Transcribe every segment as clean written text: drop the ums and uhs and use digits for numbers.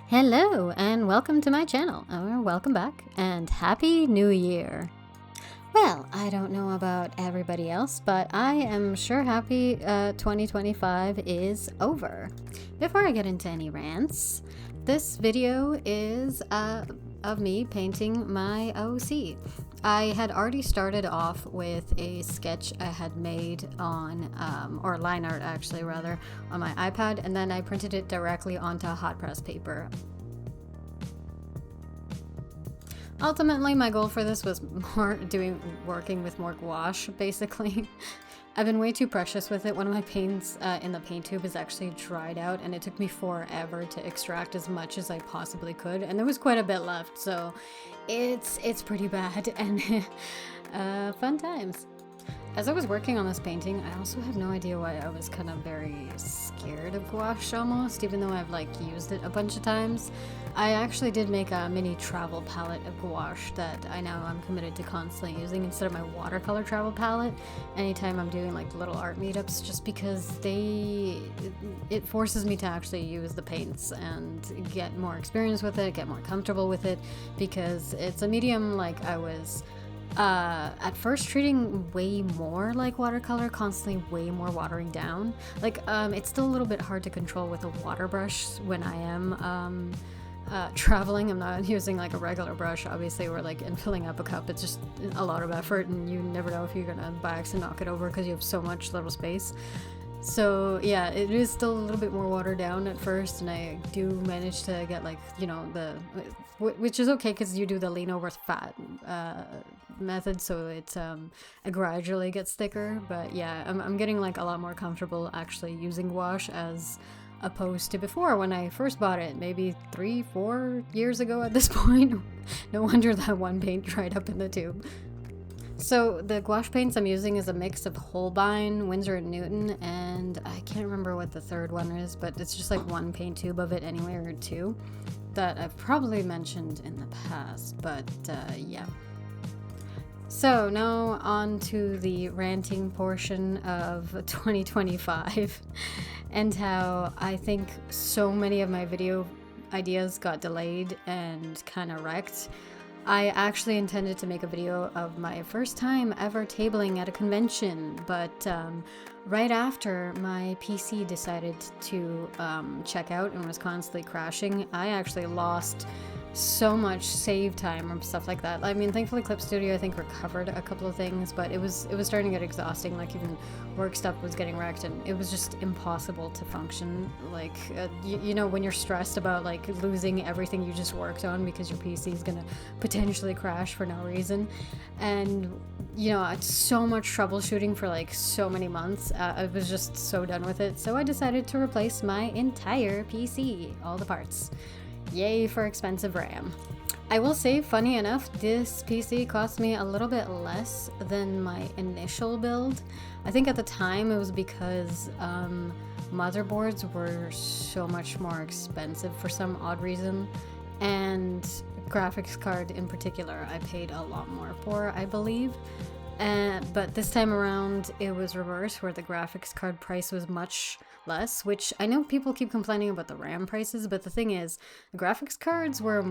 Hello and welcome to my channel, or welcome back, and Happy New Year. Well, I don't know about everybody else, but I am sure happy 2025 is over. Before I get into any rants, this video is of me painting my OC. I had already started off with a sketch I had made on, or line art actually rather, on my iPad, and then I printed it directly onto hot press paper. Ultimately, my goal for this was working with more gouache, basically. I've been way too precious with it. One of my paints in the paint tube is actually dried out, and it took me forever to extract as much as I possibly could, and there was quite a bit left, so it's pretty bad, and fun times. As I was working on this painting, I also had no idea why I was kind of very scared of gouache almost, even though I've used it a bunch of times. I actually did make a mini travel palette of gouache that I now am committed to constantly using instead of my watercolor travel palette anytime I'm doing little art meetups, just because it forces me to actually use the paints and get more experience with it, get more comfortable with it, because it's a medium I was at first treating way more like watercolor, constantly way more watering down. It's still a little bit hard to control with a water brush when I am traveling. I'm not using a regular brush, obviously, or in filling up a cup. It's just a lot of effort, and you never know if you're gonna by accident knock it over because you have so much little space. So yeah, it is still a little bit more watered down at first, and I do manage to get which is okay because you do the lean over fat method, so it gradually gets thicker. But yeah, I'm getting a lot more comfortable actually using gouache as opposed to before when I first bought it, maybe 3-4 years ago at this point. No wonder that one paint dried up in the tube. So the gouache paints I'm using is a mix of Holbein, Winsor & Newton, and I can't remember what the third one is, but it's just one paint tube of it anyway, or two, that I've probably mentioned in the past, but yeah. So now on to the ranting portion of 2025 and how I think so many of my video ideas got delayed and kind of wrecked. I actually intended to make a video of my first time ever tabling at a convention, but right after my PC decided to check out and was constantly crashing, I actually lost so much save time or stuff like that. I mean, thankfully Clip Studio I think recovered a couple of things, but it was starting to get exhausting. Even work stuff was getting wrecked, and it was just impossible to function. You know, when you're stressed about losing everything you just worked on because your PC is gonna potentially crash for no reason, and you know, it's so much troubleshooting for so many months. I was just so done with it, so I decided to replace my entire PC, all the parts. Yay for expensive RAM. I will say, funny enough, this PC cost me a little bit less than my initial build. I think at the time it was because motherboards were so much more expensive for some odd reason, and graphics card in particular I paid a lot more for, I believe. But this time around it was reversed, where the graphics card price was much less, which I know people keep complaining about the RAM prices, but the thing is, the graphics cards were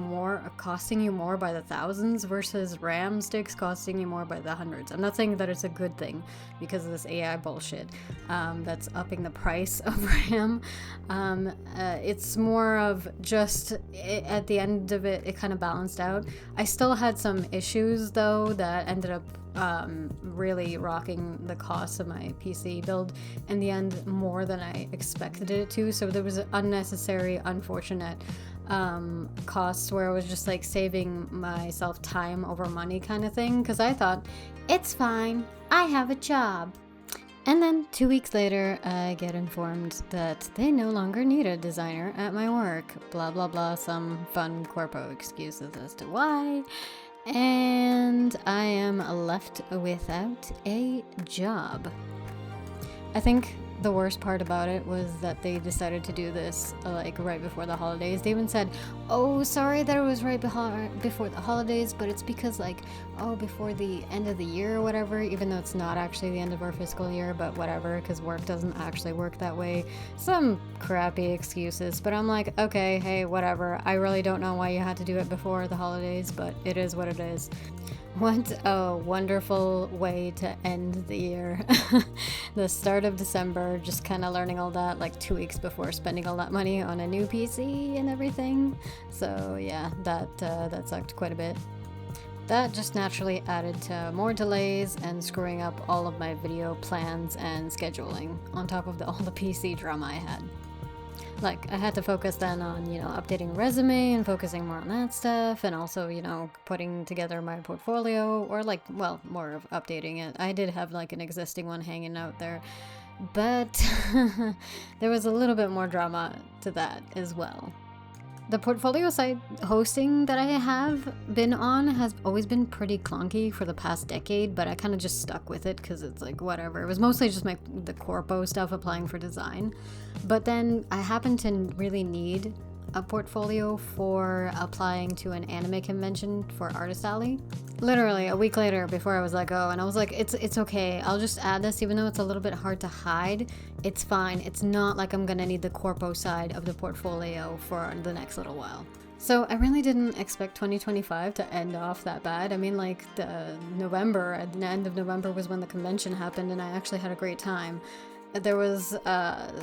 costing you more by the thousands versus RAM sticks costing you more by the hundreds. I'm not saying that it's a good thing because of this AI bullshit that's upping the price of RAM. It's more of just at the end of it, it kind of balanced out. I still had some issues though that ended up really rocking the cost of my PC build in the end more than I expected it to. So there was unnecessary, unfortunate costs where I was just saving myself time over money kind of thing, because I thought, it's fine, I have a job. And then 2 weeks later, I get informed that they no longer need a designer at my work. Blah, blah, blah, some fun corpo excuses as to why. And I am left without a job. I think The worst part about it was that they decided to do this like right before the holidays. They even said, "Oh, sorry that it was right before the holidays, but it's because like, oh, before the end of the year or whatever," even though it's not actually the end of our fiscal year, but whatever, because work doesn't actually work that way. Some crappy excuses, but I'm like, okay, hey, whatever. I really don't know why you had to do it before the holidays, but it is what it is. What a wonderful way to end the year. The start of December, just kind of learning all that like 2 weeks before spending all that money on a new PC and everything. So yeah, that sucked quite a bit. That just naturally added to more delays and screwing up all of my video plans and scheduling, on top of all the PC drama I had. Like, I had to focus then on, updating resume and focusing more on that stuff, and also, putting together my portfolio, or like, well, more of updating it. I did have like an existing one hanging out there, but there was a little bit more drama to that as well. The portfolio site hosting that I have been on has always been pretty clunky for the past decade, but I kind of just stuck with it because it's like whatever. It was mostly just the corpo stuff applying for design. But then I happened to really need a portfolio for applying to an anime convention for Artist Alley. Literally a week later, before I was let go, and I was like, it's okay, I'll just add this, even though it's a little bit hard to hide. It's fine. It's not like I'm gonna need the corpo side of the portfolio for the next little while. So I really didn't expect 2025 to end off that bad. I mean, like, at the end of November was when the convention happened, and I actually had a great time. There was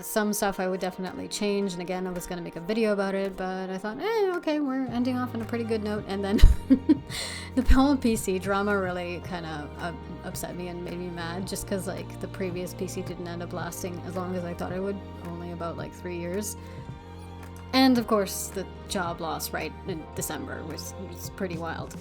some stuff I would definitely change, and again, I was going to make a video about it, but I thought, okay, we're ending off on a pretty good note. And then the whole PC drama really kind of upset me and made me mad, just because like the previous PC didn't end up lasting as long as I thought it would, only about like 3 years. And of course, the job loss right in December was pretty wild.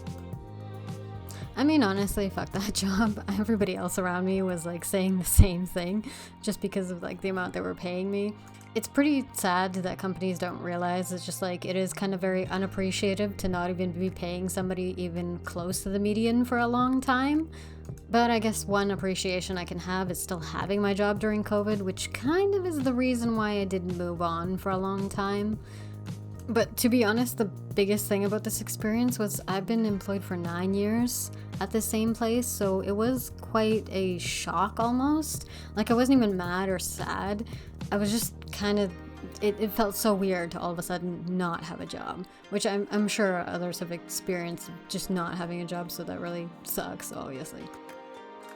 I mean, honestly, fuck that job. Everybody else around me was like saying the same thing just because of like the amount they were paying me. It's pretty sad that companies don't realize it's just like it is kind of very unappreciative to not even be paying somebody even close to the median for a long time. But I guess one appreciation I can have is still having my job during COVID, which kind of is the reason why I didn't move on for a long time. But to be honest, the biggest thing about this experience was I've been employed for 9 years at the same place, so it was quite a shock almost. Like, I wasn't even mad or sad. I was just kind of, it felt so weird to all of a sudden not have a job, which I'm sure others have experienced, just not having a job, so that really sucks, obviously.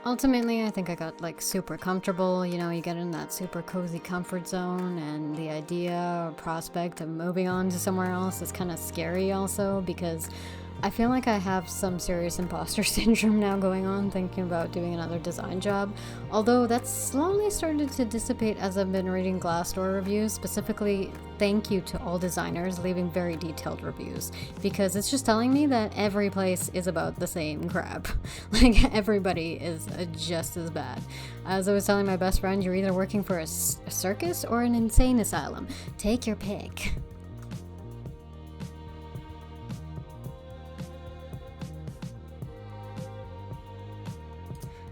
Ultimately, I think I got like super comfortable. You get in that super cozy comfort zone, and the idea or prospect of moving on to somewhere else is kind of scary also, because I feel like I have some serious imposter syndrome now going on thinking about doing another design job, although that's slowly started to dissipate as I've been reading Glassdoor reviews. Specifically, thank you to all designers leaving very detailed reviews, because it's just telling me that every place is about the same crap. Like, everybody is just as bad. As I was telling my best friend, you're either working for a circus or an insane asylum. Take your pick.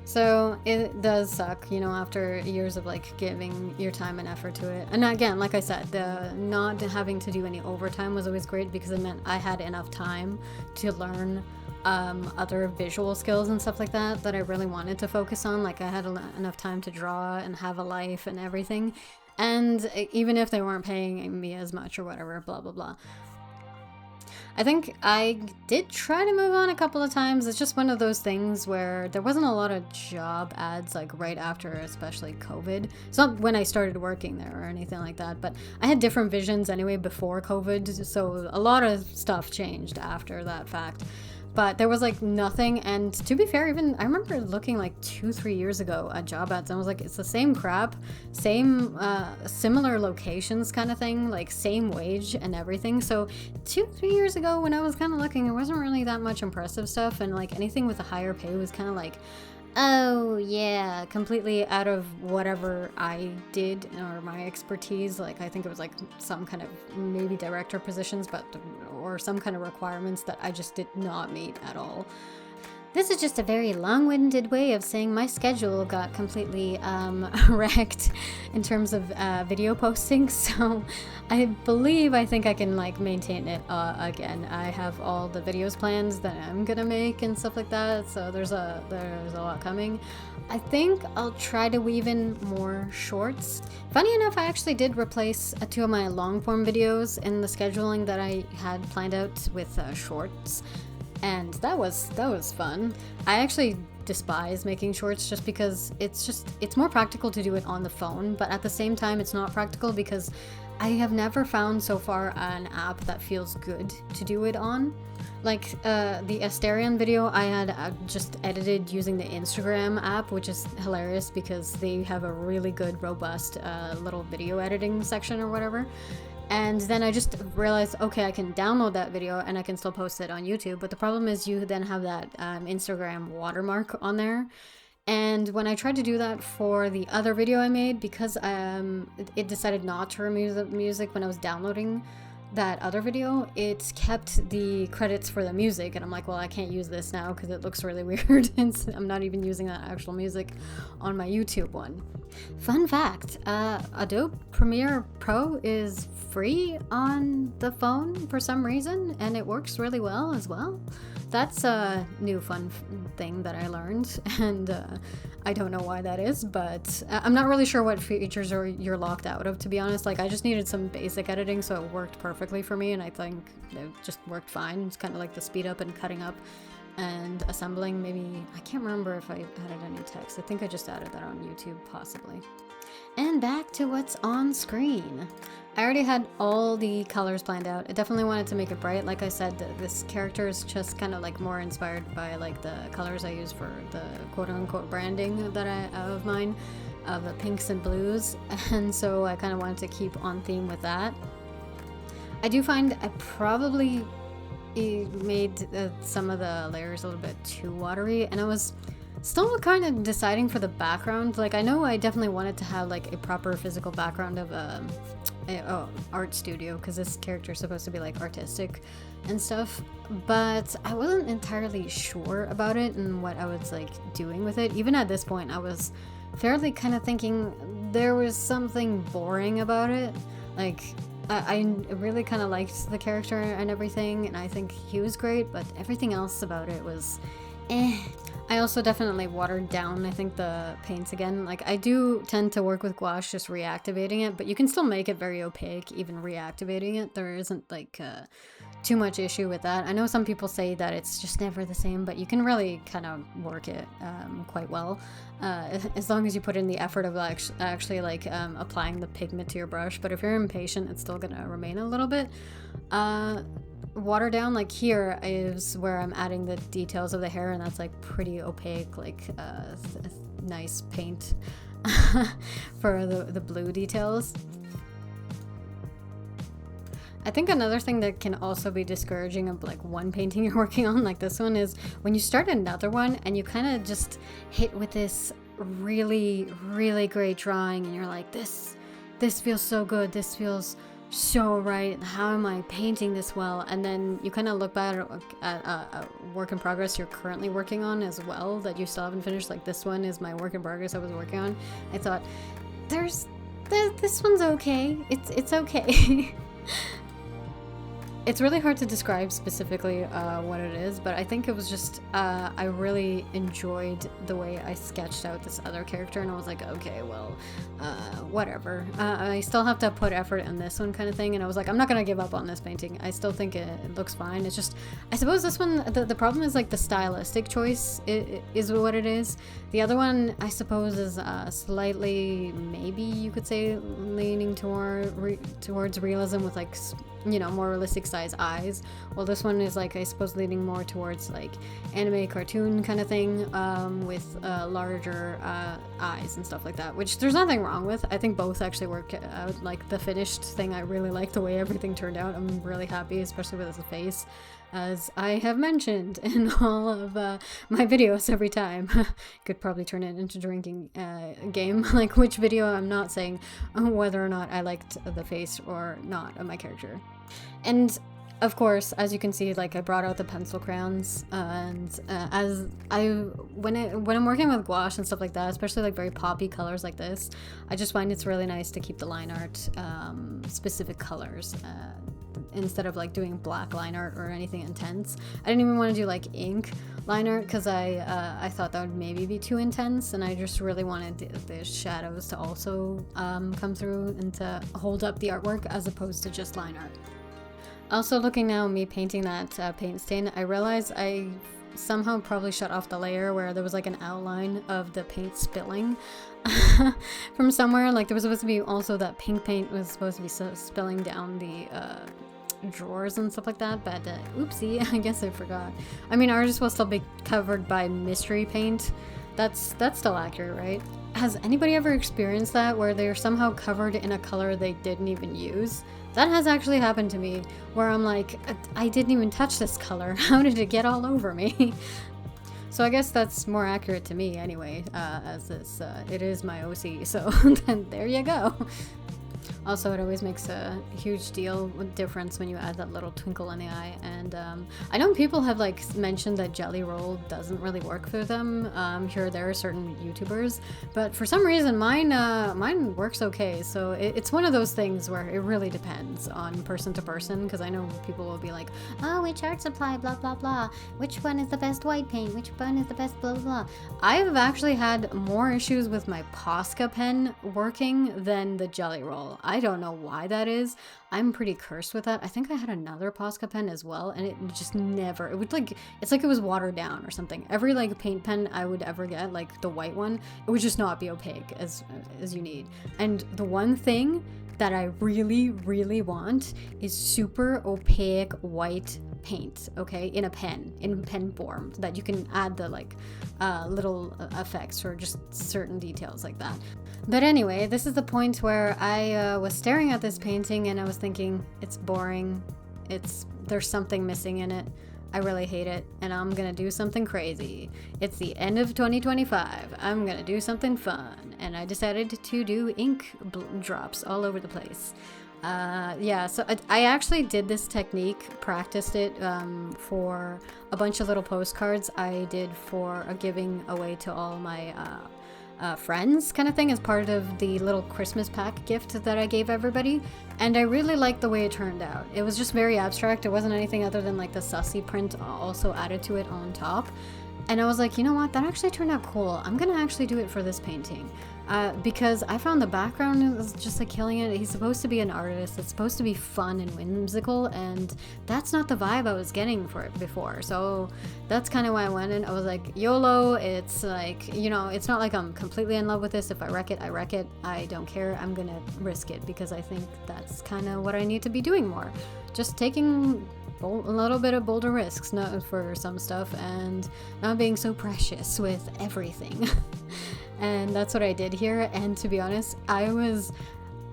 So it does suck, after years of like giving your time and effort to it. And again, like I said, the not having to do any overtime was always great, because it meant I had enough time to learn other visual skills and stuff like that I really wanted to focus on. Like, I had enough time to draw and have a life and everything. And even if they weren't paying me as much or whatever, blah, blah, blah. I think I did try to move on a couple of times. It's just one of those things where there wasn't a lot of job ads like right after, especially COVID. It's not when I started working there or anything like that, but I had different visions anyway before COVID, so a lot of stuff changed after that fact. But there was like nothing, and to be fair, even I remember looking like 2-3 years ago at job ads, and I was like, it's the same crap, same similar locations kind of thing, like same wage and everything. So 2-3 years ago when I was kind of looking, there wasn't really that much impressive stuff, and like anything with a higher pay was kind of like, oh yeah, completely out of whatever I did or my expertise. Like, I think it was like some kind of maybe director positions, or some kind of requirements that I just did not meet at all. This is just a very long-winded way of saying my schedule got completely wrecked in terms of video posting, so I think I can like maintain it again. I have all the videos planned that I'm gonna make and stuff like that, so there's a lot coming. I think I'll try to weave in more shorts. Funny enough, I actually did replace 2 of my long-form videos in the scheduling that I had planned out with shorts. And that was fun. I actually despise making shorts just because it's more practical to do it on the phone, but at the same time it's not practical because I have never found so far an app that feels good to do it on. Like the Asterion video I had just edited using the Instagram app, which is hilarious because they have a really good, robust little video editing section or whatever. And then I just realized, okay, I can download that video and I can still post it on YouTube. But the problem is you then have that Instagram watermark on there. And when I tried to do that for the other video I made, because it decided not to remove the music when I was downloading that other video, it kept the credits for the music. And I'm like, well, I can't use this now because it looks really weird. And I'm not even using that actual music on my YouTube one. Fun fact, Adobe Premiere Pro is free on the phone for some reason, and it works really well as well. That's a new fun thing that I learned, and I don't know why that is, but I'm not really sure what features you're locked out of, to be honest. Like, I just needed some basic editing, so it worked perfectly for me, and I think it just worked fine. It's kind of like the speed up and cutting up and assembling. Maybe, I can't remember if I added any text. I think I just added that on YouTube, possibly. And back to what's on screen. I already had all the colors planned out. I definitely wanted to make it bright. Like I said, this character is just kind of like more inspired by like the colors I use for the quote-unquote branding that of mine, of the pinks and blues. And so I kind of wanted to keep on theme with that. I do find I probably made some of the layers a little bit too watery, and I was still kind of deciding for the background. Like, I know I definitely wanted to have like a proper physical background of a art studio, because this character is supposed to be like artistic and stuff, but I wasn't entirely sure about it and what I was like doing with it. Even at this point, I was fairly kind of thinking there was something boring about it. Like, I really kind of liked the character and everything, and I think he was great, but everything else about it was eh. I also definitely watered down, I think, the paints again. Like, I do tend to work with gouache, just reactivating it, but you can still make it very opaque, even reactivating it. There isn't, like, too much issue with that. I know some people say that it's just never the same, but you can really kind of work it quite well, as long as you put in the effort of actually like, applying the pigment to your brush. But if you're impatient, it's still gonna remain a little bit. Water down, like here is where I'm adding the details of the hair, and that's like pretty opaque, like nice paint for the blue details. I think another thing that can also be discouraging of like one painting you're working on, like this one, is when you start another one and you kind of just hit with this really, really great drawing, and you're like, this feels so good, this feels so right, how am I painting this well? And then you kind of look back at a work in progress you're currently working on as well that you still haven't finished. Like, this one is my work in progress I was working on. I thought, this one's okay, it's okay. It's really hard to describe specifically what it is, but I think it was just, I really enjoyed the way I sketched out this other character, and I was like, okay, well, whatever. I still have to put effort in this one, kind of thing, and I was like, I'm not gonna give up on this painting. I still think it looks fine. It's just, I suppose this one, the problem is like the stylistic choice is what it is. The other one, I suppose, is slightly, maybe you could say, leaning towards realism with like, you know, more realistic size eyes. Well, this one is like, I suppose, leaning more towards like anime cartoon kind of thing, with larger eyes and stuff like that, which there's nothing wrong with. I think both actually work out. Like the finished thing, I really like the way everything turned out. I'm really happy, especially with his face, as I have mentioned in all of my videos every time. Could probably turn it into drinking game, like which video I'm not saying whether or not I liked the face or not of my character. And Of course, as you can see, like I brought out the pencil crayons, and when I'm working with gouache and stuff like that, especially like very poppy colors like this, I just find it's really nice to keep the line art specific colors instead of like doing black line art or anything intense. I didn't even want to do like ink line art because I thought that would maybe be too intense, and I just really wanted the shadows to also come through and to hold up the artwork as opposed to just line art. Also, looking now, me painting that paint stain, I realized I somehow probably shut off the layer where there was like an outline of the paint spilling from somewhere. Like there was supposed to be also that pink paint was supposed to be spilling down the drawers and stuff like that, but oopsie, I guess I forgot. I mean, ours will still be covered by mystery paint. That's still accurate, right? Has anybody ever experienced that where they're somehow covered in a color they didn't even use? That has actually happened to me, where I'm like, I didn't even touch this color. How did it get all over me? So I guess that's more accurate to me anyway, as this, it is my OC, so then there you go. Also, it always makes a huge difference when you add that little twinkle in the eye. And I know people have like mentioned that jelly roll doesn't really work for them. Here there are certain YouTubers, but for some reason mine works okay. So it's one of those things where it really depends on person to person, because I know people will be like, oh, which art supply, blah blah blah, which one is the best white paint, which one is the best blah blah blah. I've actually had more issues with my Posca pen working than the jelly roll. I don't know why that is. I'm pretty cursed with that. I think I had another Posca pen as well, and it just never, it would like, it's like it was watered down or something. Every like paint pen I would ever get, like the white one, it would just not be opaque as you need. And the one thing that I really, really want is super opaque white paint, okay, in pen form, that you can add the like little effects or just certain details like that. But anyway, this is the point where I was staring at this painting and I was thinking, it's boring, there's something missing in it, I really hate it, and I'm gonna do something crazy. It's the end of 2025, I'm gonna do something fun, and I decided to do ink drops all over the place. Yeah, so I actually did this technique, practiced it for a bunch of little postcards I did for a giving away to all my friends kind of thing, as part of the little Christmas pack gift that I gave everybody, and I really liked the way it turned out. It was just very abstract. It wasn't anything other than like the sussy print also added to it on top, and I was like, you know what, that actually turned out cool. I'm gonna actually do it for this painting. Because I found the background was just like killing it. He's supposed to be an artist. It's supposed to be fun and whimsical, and that's not the vibe I was getting for it before. So that's kind of why I went in. I was like, YOLO. It's like, you know, it's not like I'm completely in love with this. If I wreck it, I wreck it. I don't care. I'm gonna risk it because I think that's kind of what I need to be doing more. Just taking a little bit of bolder risks, not for some stuff, and not being so precious with everything. And that's what I did here. And to be honest, I wasn't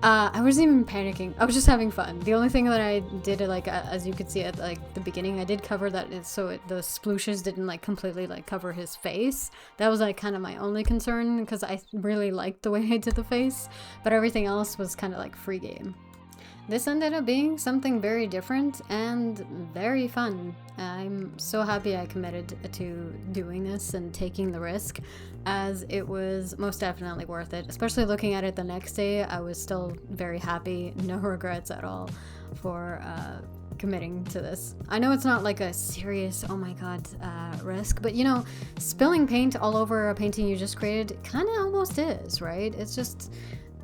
even panicking. I was just having fun. The only thing that I did, like as you could see at like the beginning, I did cover that the splooshes didn't like completely like cover his face. That was like kind of my only concern, because I really liked the way I did the face, but everything else was kind of like free game. This ended up being something very different and very fun. I'm so happy I committed to doing this and taking the risk, as it was most definitely worth it. Especially looking at it the next day, I was still very happy, no regrets at all for committing to this. I know it's not like a serious, oh my god, risk, but you know, spilling paint all over a painting you just created kind of almost is, right? It's just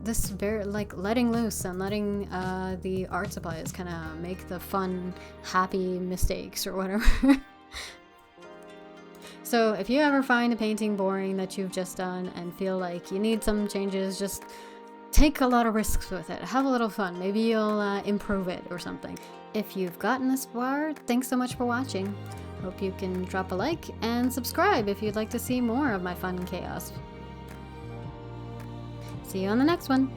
this very like letting loose and letting the art supplies kind of make the fun, happy mistakes or whatever. So if you ever find a painting boring that you've just done and feel like you need some changes, just take a lot of risks with it. Have a little fun. Maybe you'll improve it or something. If you've gotten this far, thanks so much for watching. Hope you can drop a like and subscribe if you'd like to see more of my fun and chaos. See you on the next one.